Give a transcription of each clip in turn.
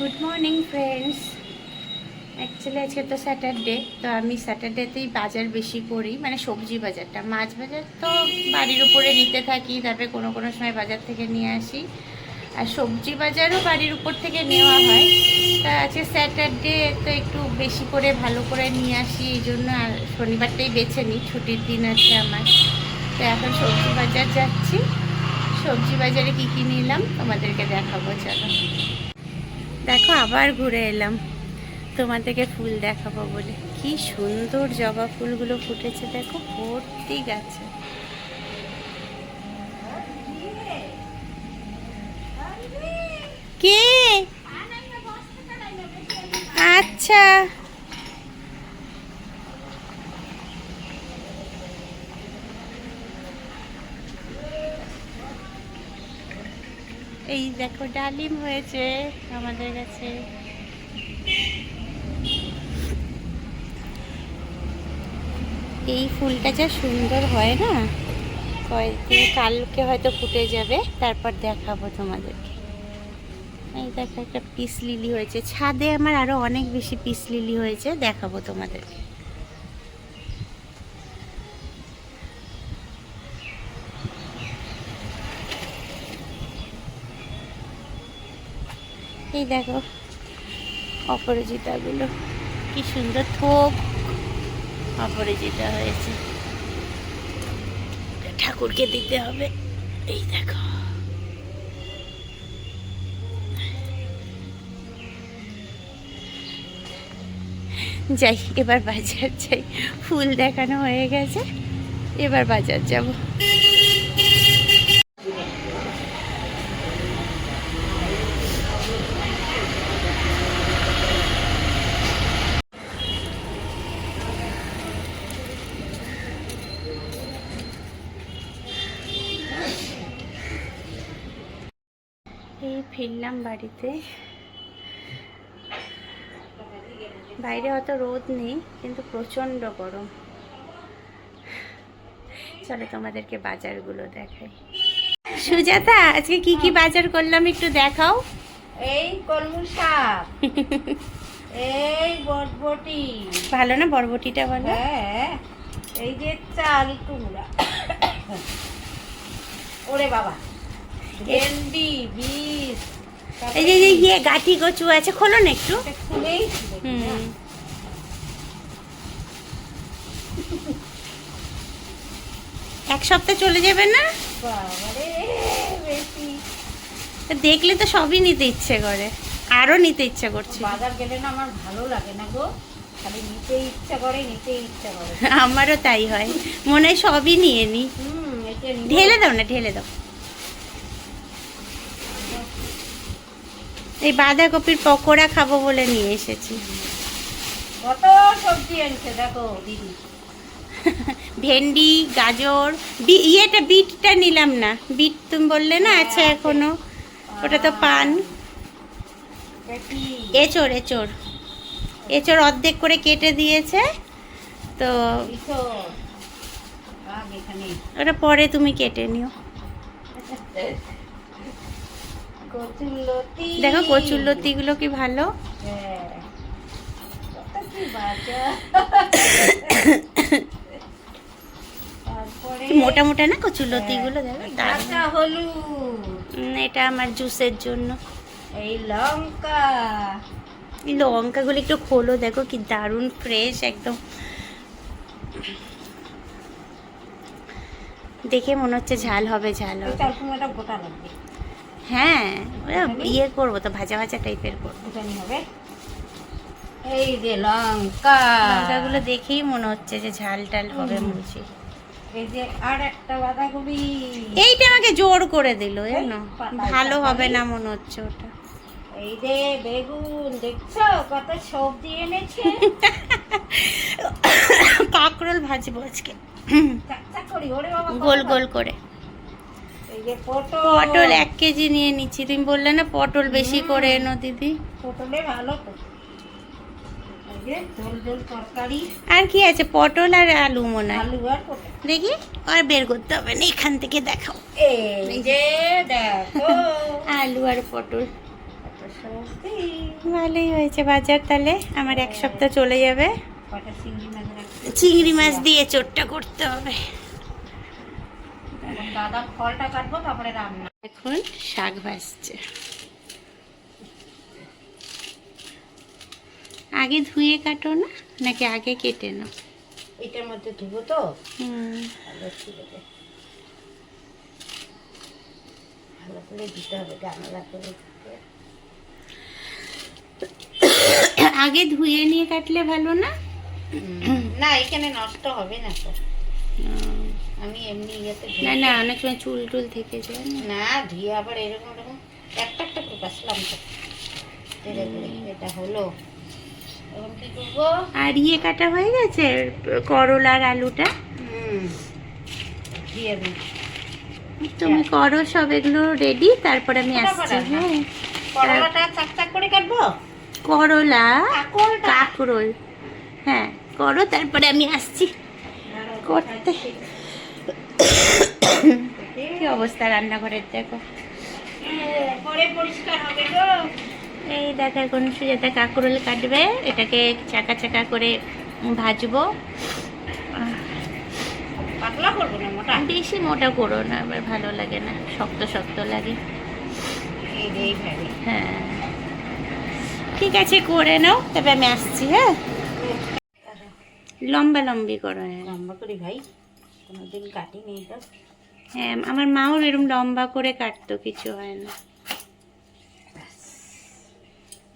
Good morning friends. Actually আজকে তো Saturday, তো আমি স্যাটারডেতেই বাজার বেশি করি, মানে সবজি বাজারটা। মাছ বাজার তো বাড়ির উপরে নিতে থাকি, তারপরে কোনো কোনো সময় বাজার থেকে নিয়ে আসি, আর সবজি বাজারও বাড়ির উপর থেকে নেওয়া হয়। তা আজকে স্যাটারডে তো একটু বেশি করে ভালো করে নিয়ে আসি, এই জন্য আর শনিবারটাই বেছে নিই, ছুটির দিন আছে আমার। তো এখন সবজি বাজার যাচ্ছি। সবজি বাজারে কী কী নিলাম তোমাদেরকে দেখাবো, চলো। দেখো আবার ঘুরে এলাম তোমাদেরকে ফুল দেখাবো বলে। কি সুন্দর জবা ফুলগুলো ফুটেছে, দেখো ভর্তি গাছে। কে? আচ্ছা, এই দেখো ডালিম হয়েছে আমাদের কাছে। এই ফুলটা যা সুন্দর হয় না, কয়েকদিন কালকে হয়তো ফুটে যাবে, তারপর দেখাবো তোমাদেরকে। এই দেখো একটা পিস লিলি হয়েছে ছাদে, আমার আরো অনেক বেশি পিস লিলি হয়েছে, দেখাবো তোমাদেরকে। এই দেখো অপরাজিতাগুলো, কি সুন্দর থোক অপরাজিতা হয়েছে, ঠাকুরকে দিতে হবে। এই দেখো, যাই এবার বাজার যাই। ফুল দেখানো হয়ে গেছে, এবার বাজার যাব। এই ফিরলাম বাড়িতে। বাইরে অত রোদ নেই, কিন্তু প্রচণ্ড গরম। চলো তোমাদেরকে বাজারগুলো দেখাই। সুজাতা, আজকে কি কি বাজার করলাম একটু দেখাও। এই কলমি শাক, এই বরবটি। ভালো না বরবটিটা? ভালো। হ্যাঁ, এই যে চাল কুমড়া, ওরে বাবা, ভেন্ডি, বিট, এই যে ইয়ে গাঠি কচু আছে, খোলো না একটু। খুলেই হুম, এক সপ্তাহ চলে যাবে না? বাবারে বেশি। দেখলে তো সবই নিতে ইচ্ছে করে, আরো নিতে ইচ্ছা করছে। বাজার গেলে না আমার ভালো লাগে না গো, খালি নিতে ইচ্ছা করে, নিতে ইচ্ছা করে। আমারও তাই হয়, মনে হয় সবই নিয়ে নি। এটা নিবো। ঢেলে দাও না, ঢেলে দাও। এই বাঁধাকপির পকোড়া খাবো বলে নিয়ে এসেছি। কত সবজি আনছে দেখো দিদি। ভেন্ডি, গাজর, ইয়েটা বিটটা নিলাম না, বিট তুমি বললে না আছে এখনো, ওটা তো পান। এঁচড় এঁচড় এঁচড় অর্ধেক করে কেটে দিয়েছে, তো ওটা পরে তুমি কেটে নিও। দেখো কচুরলতিগুলো কি ভালো। মোটা মোটা না কচুরলতিগুলো, দেখো। এটা আমার জুসের জন্য। এই লঙ্কা, এই লঙ্কাগুলো একটু খোলো, দেখো কি দারুণ ফ্রেশ একদম, দেখে মনে হচ্ছে ঝাল হবে, ঝাল হবে। গোটা লাগবে। হ্যাঁ, ইয়ে করবো তো, ভাজা ভাজা টাইপের করবো। হবে। এই যে লঙ্কা, লঙ্কাগুলো দেখেই মনে হচ্ছে যে ঝাল টাল হবে মুছি। এই যে আর একটা বাঁধাকপি, এইটা আমাকে জোর করে দিল, জানো, ভালো হবে না মনে হচ্ছে ওটা। এই যে বেগুন, দেখছো কত সবজি এনেছে। কাঁকরোল ভাজবো আজকে, ওরে বাবা, গোল গোল করে। এই যে পটল, পটল 1 কেজি নিয়ে নিচ্ছি। তুমি বললে না পটল বেশি করে এনো দিদি। পটলে ভালো তো। এই যে ঝোল ঝোল তরকারি। আর কি আছে? পটল আর আলু মনে হয়। আলু আর পটল। দেখি, আর বের করতে হবে না, এখান থেকে দেখাও। এই যে দেখো আলু আর পটল। ভালোই হয়েছে বাজার, তাহলে আমার এক সপ্তাহ চলে যাবে। কটা চিংড়ি মাছ রাখছি। চিংড়ি মাছ দিয়ে চোটটা করতে হবে। এখন দাদা ফলটা কাটবো, তারপরে রান্না। এখন শাক ভাজছে। আগে ধুয়ে কাটো না, নাকি আগে কেটে নাও? এটার মধ্যে ধুবো তো। হুম, ভালো করে দিতে হবে, গামলা করে। আগে ধুয়ে নিয়ে কাটলে ভালো না? না, এখানে নষ্ট হবে না তো। আমি এমনি ইয়েতে না না, অনেক সময় চুল টুল থেকে যায় না। না, ধুয়ে আবার এরকম এরকম একটা একটা করে কাটলাম তো। এটা হলো। এখন কি করবো? আর ইয়ে কাটা হয়ে গেছে, করলা আর আলুটা? দিয়ে দিই। তুমি করো সব এগুলো রেডি, তারপরে আমি আসছি। হ্যাঁ, করলাটা চাক চাক করে কাটবো। করলা কাঁকরোলটা। কাঁকরোল, হ্যাঁ করো, তারপরে আমি আসছি করতে। কি অবস্থা রান্নাঘরের দেখো। পরে পরিষ্কার হবে গো। এই দেখো, এখন সুজাতা কাঁকরোল কাটবে, এটাকে চাকা চাকা করে ভাজবো। পাতলা করবো না, মোটা। বেশি মোটা করো না, আবার ভালো লাগে না, শক্ত শক্ত লাগে। এইভাবে। হ্যাঁ ঠিক আছে, করে নাও, তবে আমি আসছি। হ্যাঁ, লম্বা লম্বি করো। হ্যাঁ লম্বা করি ভাই, কোনোদিন কাটিনি তো। হ্যাঁ, আমার মাও এরকম লম্বা করে কাটতো, কিছু হয় না।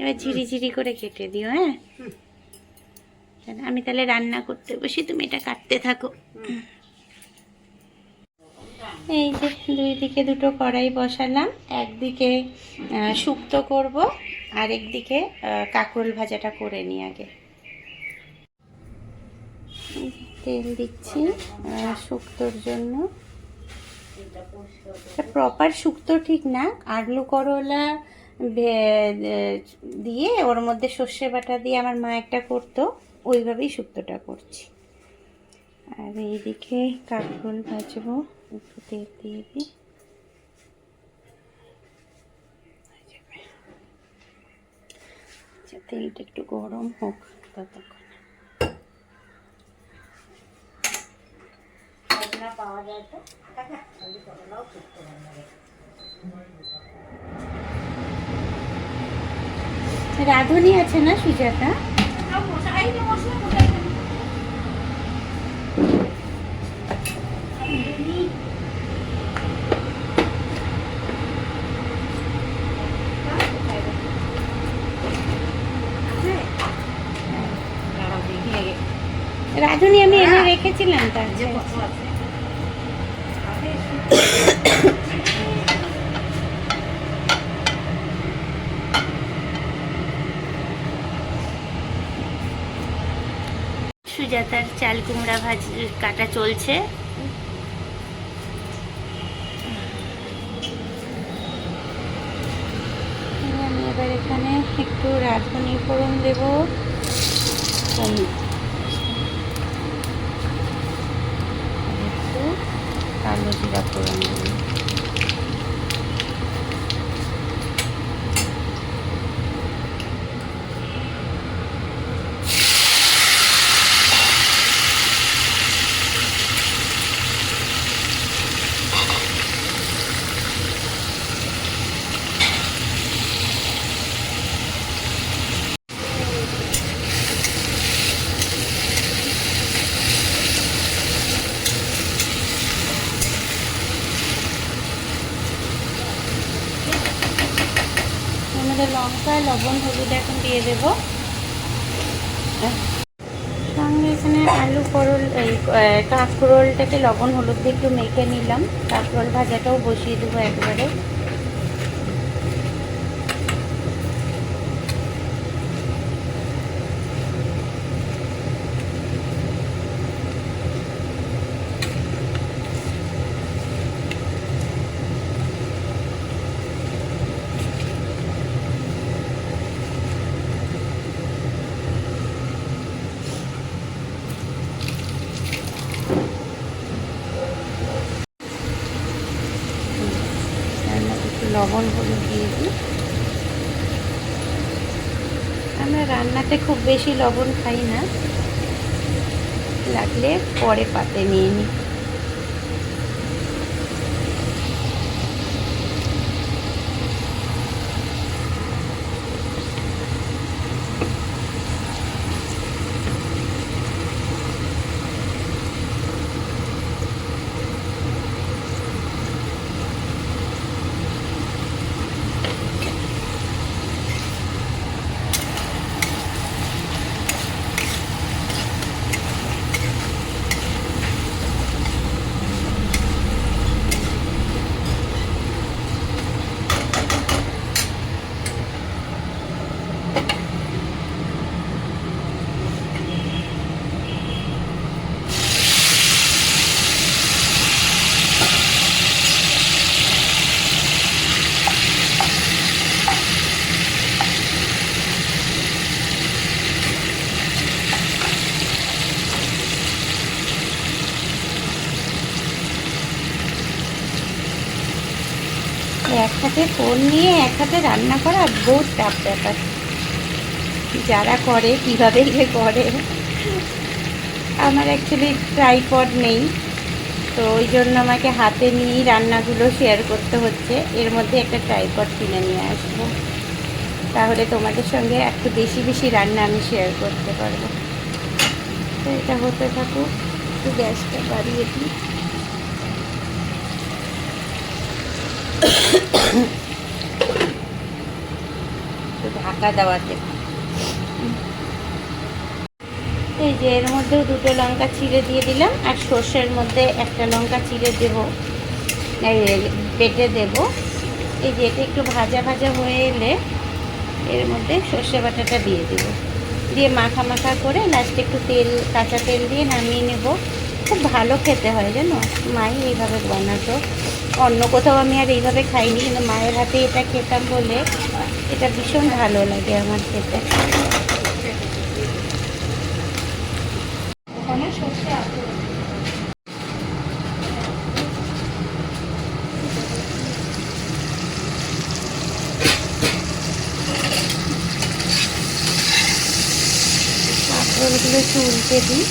এবার ঝিরি ঝিরি করে কেটে দিও। হ্যাঁ, আমি তাহলে রান্না করতে বসি, তুমি এটা কাটতে থাকো। এই যে দুই দিকে দুটো কড়াই বসালাম, একদিকে শুক্তো করব, আর একদিকে কাঁকরোল ভাজাটা করে নিই আগে। তেল দিচ্ছি শুক্তোর জন্য। প্রপার শুক্তো ঠিক না, আলু করলা দিয়ে ওর মধ্যে সর্ষে বাটা দিয়ে আমার মা একটা করতো, ওইভাবেই শুক্তোটা করছি। আর এইদিকে কাঁকরোল ভাজবো, একটু তেল দিয়ে দিই। তেলটা একটু গরম হোক ততক্ষণ। পাওয়া যায় তো, করলাও করতে পারবে। রাঁধুনি আছে না সুজাতা? রাঁধুনি আমি এনে রেখেছিলাম তার যে। সুজাতার চাল কুমড়া ভাজি কাটা চলছে। আমি এবার এখানে একটু রাঁধুনি ফোড়ন দেব, একটু কালো জিরা ফোড়ন দেব। লঙ্কা লবণ হলুদ এখন দিয়ে দেবো। সঙ্গে এখানে আলু করল এই কাঁকরোলটাকে লবণ হলুদ দিয়ে একটু মেখে নিলাম। কাঁকরোল ভাজাটাও বসিয়ে দেবো একবারে। লবণ হলুদ দিয়ে দিই। আমরা রান্নাতে খুব বেশি লবণ খাই না, লাগলে পরে পাতে নিয়ে নিই। এক হাতে ফোন নিয়ে এক হাতে রান্না করা বহুত টাফ ব্যাপার। যারা করে কীভাবে যে করে। আমার অ্যাকচুয়ালি ট্রাইপড নেই, তো ওই জন্য আমাকে হাতে নিয়েই রান্নাগুলো শেয়ার করতে হচ্ছে। এর মধ্যে একটা ট্রাইপড কিনে নিয়ে আসবো, তাহলে তোমাদের সঙ্গে একটু বেশি বেশি রান্না আমি শেয়ার করতে পারবো। তো এটা হতে থাকুক, একটু গ্যাসটা বাড়িয়ে দিই। ঢাকা দেওয়াতে এই যে এর মধ্যেও দুটো লঙ্কা চিড়ে দিয়ে দিলাম, আর সর্ষের মধ্যে একটা লঙ্কা চিড়ে দেবো, বেটে দেব। এই যে এটা একটু ভাজা ভাজা হয়ে এলে এর মধ্যে সর্ষে বাটাটা দিয়ে দেবো, দিয়ে মাখা মাখা করে লাস্টে একটু তেল, কাঁচা তেল দিয়ে নামিয়ে নেব। খুব ভালো খেতে হয় জানো, মাই এইভাবে বানাতো। অন্য কোথাও আমি আর এইভাবে খাইনি, কিন্তু মায়ের হাতে এটা খেতাম বলে এটা ভীষণ ভালো লাগে আমার খেতে। কাঁকরোলগুলো একটু উল্টে দিই।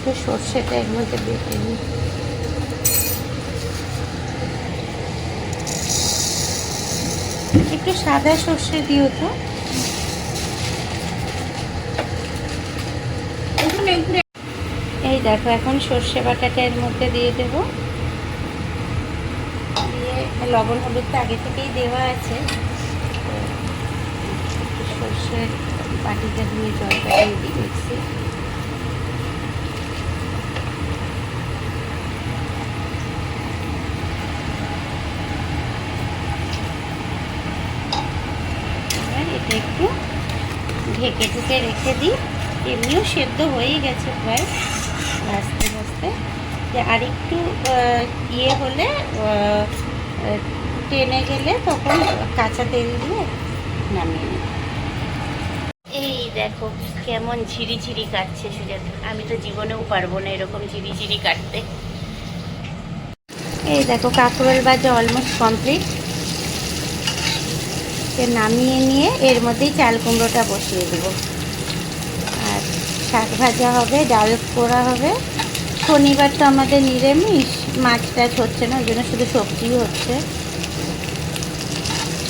একটু সর্ষেটা এর মধ্যে বেটে নিই। একটু সাদা সর্ষে দিও তো। এই দেখো এখন সর্ষে বাটাটা এর মধ্যে দিয়ে দেব, দিয়ে লবণ হলুদ তো আগে থেকেই দেওয়া আছে। সর্ষের বাটিটা দিয়ে জলটা দিয়ে দিই মিক্সি। এটা একটু ঢেকে ঢুকে রেখে দিই। এমনিও সেদ্ধ হয়েই গেছে প্রায়, আস্তে আস্তে। যে আর একটু ইয়ে হলে, টেনে গেলে তখন কাঁচা তেল দিয়ে নামিয়ে নিই। এই দেখো কেমন ঝিরিঝিরি কাটছে সুজাতা, আমি তো জীবনেও পারবো না এরকম ঝিরিঝিরি কাটতে। এই দেখো কাঁকরোল ভাজা অলমোস্ট কমপ্লিট। নামিয়ে নিয়ে এর মধ্যেই চাল কুমড়োটা বসিয়ে দেবো, আর শাক ভাজা হবে, ডাল করা হবে। শনিবার তো আমাদের নিরামিষ, মাছ টাছ হচ্ছে না, ওই জন্য শুধু সবজিই হচ্ছে।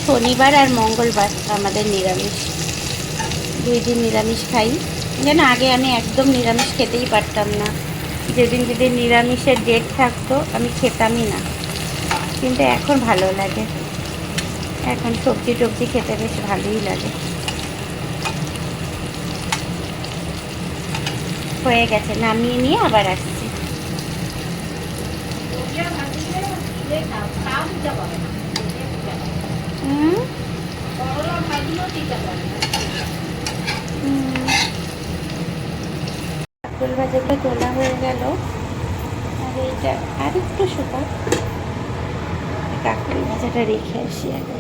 শনিবার আর মঙ্গলবার আমাদের নিরামিষ, 2 দিন নিরামিষ খাই। যেন আগে আমি একদম নিরামিষ খেতেই পারতাম না, যেদিন যেদিন নিরামিষের ডেট থাকতো আমি খেতামই না, কিন্তু এখন ভালো লাগে। এখন সবজি টবজি খেতে বেশ ভালোই লাগে। হয়ে গেছে, নামিয়ে নিয়ে আবার আসছি। করে খাও, তাও দিতে পারে না। করলা ভাজিও দিতে পারে না। কাঁকরোল ভাজাগুলো তোলা হয়ে গেল, আর এইটা আর একটু শুকাও। কাঁকরোল ভাজাটা রেখে আসি আগে।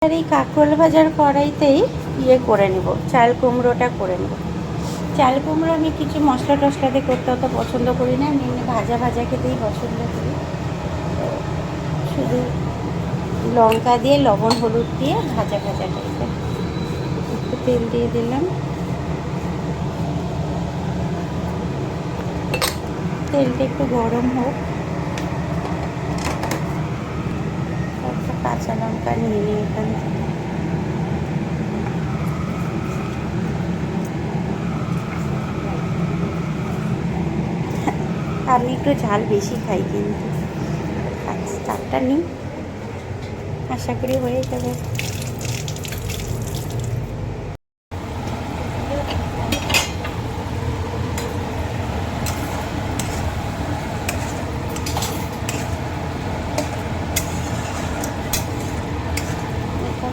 আর এই কাঁকরোল ভাজার কড়াইতেই করে নেব, চাল কুমড়োটা করে নেব। চাল কুমড়ো আমি কিছু মশলা টশলা দিয়ে করতে অত পছন্দ করি না, আমি এমনি ভাজা ভাজা খেতেই পছন্দ করি। তো শুধু লঙ্কা দিয়ে লবণ হলুদ দিয়ে ভাজা ভাজা টাইপের। একটু তেল দিয়ে দিলাম, তেলটা একটু গরম হোক। একটা কাঁচা লঙ্কা নিয়ে নিই এখান থেকে। আমি একটু ঝাল বেশি খাই, কিন্তু চারটা নিই, আশা করি হয়ে যাবে।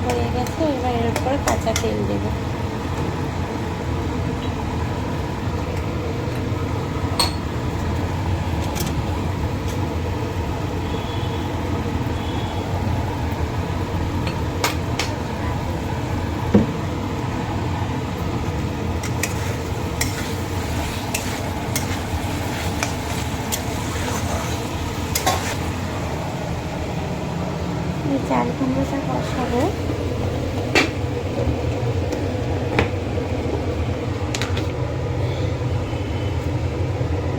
হয়ে গেছে, এবার এর উপর কাঁচা তেল দেবো। এই চাল কুমড়োটা কষাবো।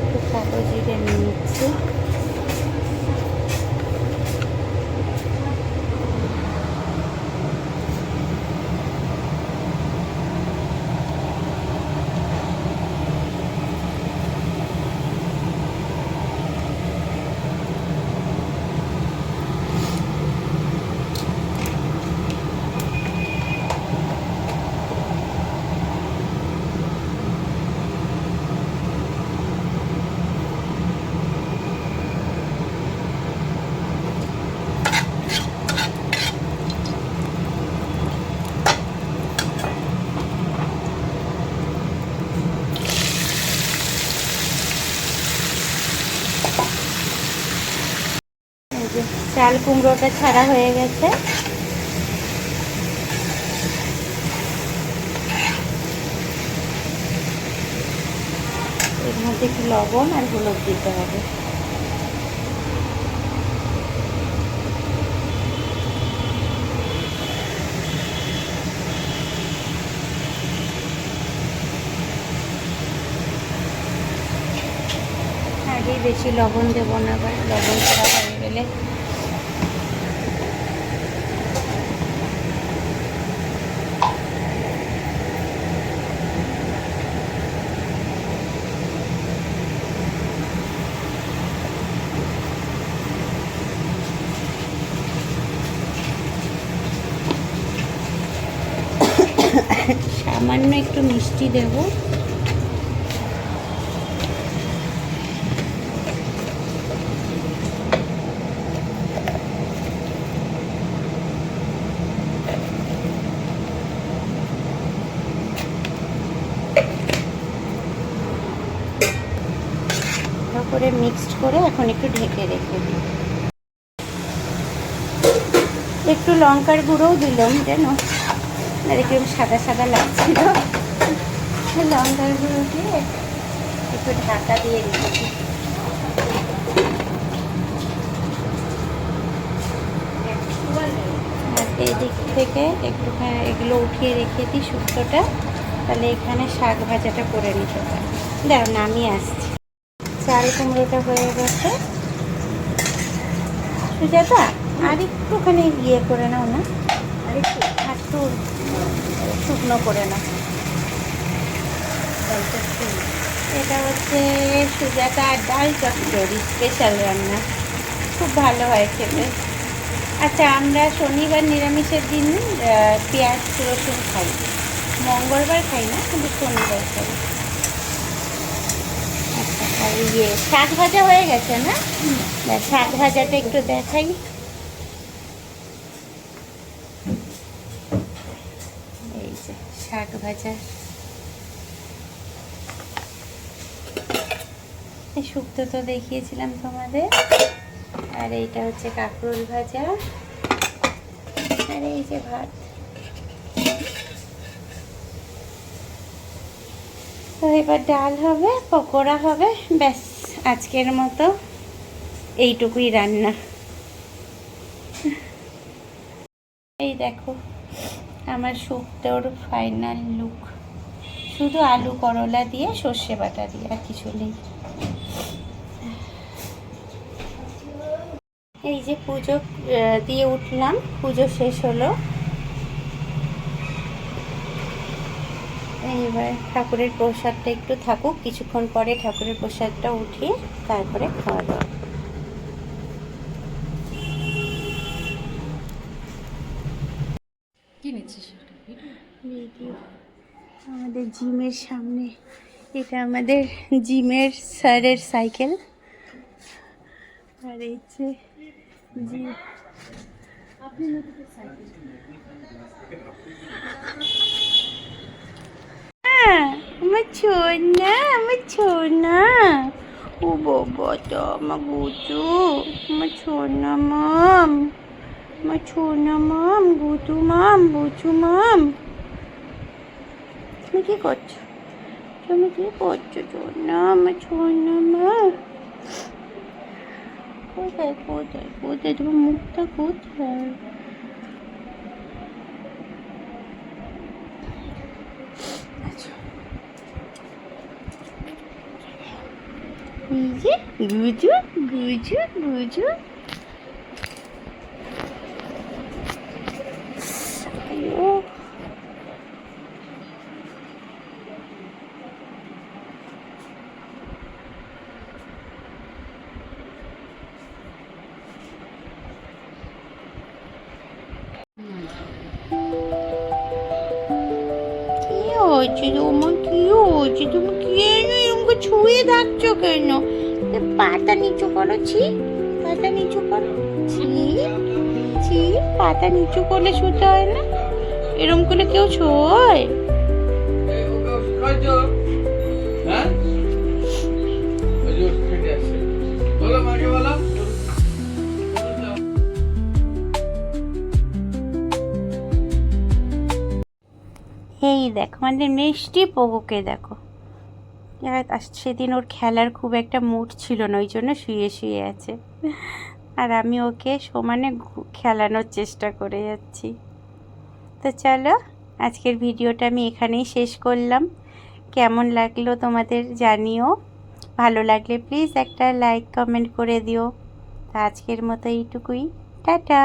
একটু কালো জিরে নিয়ে নিচ্ছি, চাল কুমড়োটা ছাড়া হয়ে গেছে। এর মধ্যে একটু লবণ আর হলুদ দিতে হবে। আগেই বেশি লবণ দেবো না, আবার লবণ করা হয়ে গেলে সামান্য একটু মিষ্টি দেব। করে মিক্সড করে এখন একটু ঢেকে রেখে দিই। একটু লঙ্কার গুঁড়োও দিলাম, যেন আর একটু সাদা সাদা লাগছিল। লঙ্কার গুঁড়ো দিয়ে একটু ঢাকা দিয়ে রেখেছি। আর এই দিক থেকে একটুখানি এগুলো উঠিয়ে রেখে দিই শুক্তোটা, তাহলে এখানে শাক ভাজাটা করে নিতে পারি। দাঁড়াও, নামিয়ে আসছি। চাল কুমড়োটা হয়ে গেছে। সুজাতা, আর একটুখানি করে নাও না, আর একটু শুকনো করে নাও। এটা হচ্ছে সুজাতা আর ডাল চচ্চড়ি, স্পেশাল রান্না, খুব ভালো হয় খেতে। আচ্ছা, আমরা শনিবার নিরামিষের দিন পেঁয়াজ রসুন খাই, মঙ্গলবার খাই না, কিন্তু শনিবার খাই। আচ্ছা, আর শাক ভাজা হয়ে গেছে না? শাক ভাজাটা একটু দেখাই। এই যে শাক ভাজা, শুক্তো তো দেখিয়েছিলাম তোমাদের। আর এইটা হচ্ছে কাঁকরোল ভাজা, আর এই যে ভাত। তো এবার ডাল হবে, পকোড়া হবে, ব্যাস আজকের মতো এইটুকুই রান্না। এই দেখো আমার শুক্তোর ফাইনাল লুক, শুধু আলু করলা দিয়ে সর্ষে বাটা দিয়ে, আর কিছু নেই। এই যে পুজো দিয়ে উঠলাম, পুজো শেষ হলো। এইবার ঠাকুরের প্রসাদটা একটু থাকুক, কিছুক্ষণ পরে ঠাকুরের প্রসাদটা উঠিয়ে তারপরে খাওয়া দাওয়া। ভিডিও আমাদের জিমের সামনে, এটা আমাদের জিমের স্যারের সাইকেল। আর এই যে জিম, আমার ছোনা, আমার ছোনা, ও বাবাটা আমার গুচু, আমার ছোনা মাম, আমার ছোনা মাম, গুচু মাম, বুচু মাম। তুমি কি করছো? তুমি কি করছো ছোনা, আমার ছোনা মা? কোথায় কোথায় কোথায় তোমার মুখটা কোথায়? এই যে গুজু গুজু গুজু, আয়ো কি হয়েছে তোমার? কি হয়েছে? তুমি কেন এরকম করে ছুঁয়ে থাকছো কেন? পাতা নিচু করো, ছি, পাতা নিচু করো, ছি ছি, পাতা নিচু করলে শুতে হয় না? এরকম করলে কেউ ছোয়? এই দেখো আমাদের মিষ্টি পগুকে দেখো, সেদিন ওর খেলার খুব একটা মুড ছিল না, ওই জন্য শুয়ে শুয়ে আছে। আর আমি ওকে সমানে খেলানোর চেষ্টা করে যাচ্ছি। তো চলো, আজকের ভিডিওটা আমি এখানেই শেষ করলাম। কেমন লাগলো তোমাদের জানিও, ভালো লাগলে প্লিজ একটা লাইক কমেন্ট করে দিও। তো আজকের মতো এইটুকুই, টাটা।